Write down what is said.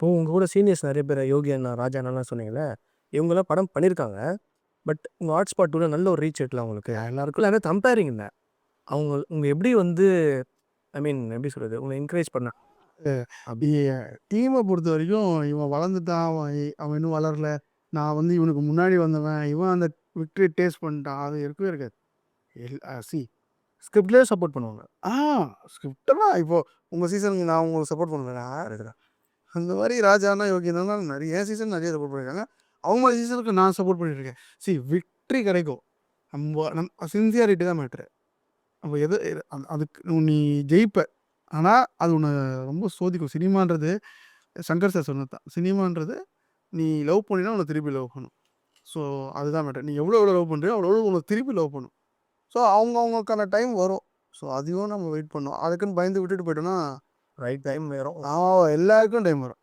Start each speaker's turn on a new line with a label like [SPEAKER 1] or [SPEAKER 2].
[SPEAKER 1] இப்போ உங்க கூட சீனியர்ஸ் நெறைய பேர் யோகி அண்ணா, ராஜா அண்ணாலாம் சொன்னீங்கல்ல. இவங்கலாம் படம் பண்ணியிருக்காங்க. பட் உங்க ஹாட்ஸ்பாட் 2ல நல்ல ஒரு ரீச் இருக்குல்ல அவங்களுக்கு. எல்லாருக்கும் எல்லாமே கம்பேரிங் இல்ல. அவங்க உங்க எப்படி வந்து ஐ மீன் எப்படி சொல்றது? உங்கள என்கரேஜ் பண்ண
[SPEAKER 2] இ டீம பொறுத்தவரைக்கும் இவன் வளர்ந்துட்டான், அவன் இன்னும் வளரல. நான் வந்து இவனுக்கு முன்னாடி வந்தவன். இவன் அந்த விக்டரிய டேஸ்ட் பண்ணிட்டான். அது இருக்கவே இருக்காது. எல் அ சி
[SPEAKER 1] ஸ்கிரிப்ட்லயே சப்போர்ட் பண்ணுவாங்க.
[SPEAKER 2] ஆ ஸ்கிரிப்டெல்லாம் இப்போ உங்க சீசனுக்கு நான் உங்களுக்கு சப்போர்ட் பண்ணுவேனா?
[SPEAKER 1] கரெக்ட்டு தான்.
[SPEAKER 2] அந்த மாரி ராஜானா, யோகி அண்ணானா நெறைய என் சீசன் நெறைய சப்போர்ட் பண்ணியிருக்காங்க. அவங்க சீசனுக்கு நான் சப்போர்ட் பண்ணிட்டுருக்கேன். விக்டரி கிடைக்கும். சின்சியாரிட்டி தான் மேட்டரு. நம்ம எது எது அதுக்கு நீ ஜெயிப்ப. ஆனா, அது உன்ன ரொம்ப சோதிக்கும். சினிமான்றது சங்கர் சார் சொன்னது தான். சினிமான்றது நீ லவ் பண்ணினா உன்ன திருப்பி லவ் பண்ணும். ஸோ, அதுதான் மேட்டர். நீ எவ்வளோ எவ்வளோ லவ் பண்றியோ, அவ்வளோ எவ்வளோ உன்ன திருப்பி லவ் பண்ணும். ஸோ, அவங்கவங்களுக்கான டைம் வரும். ஸோ, அதையும் நம்ம வெயிட் பண்ணணும். அதுக்குன்னு பயந்து விட்டுட்டு போயிட்டோம்னா,
[SPEAKER 1] ரைட் டைம் வரும்.
[SPEAKER 2] எல்லாருக்கும் டைம் வரும்.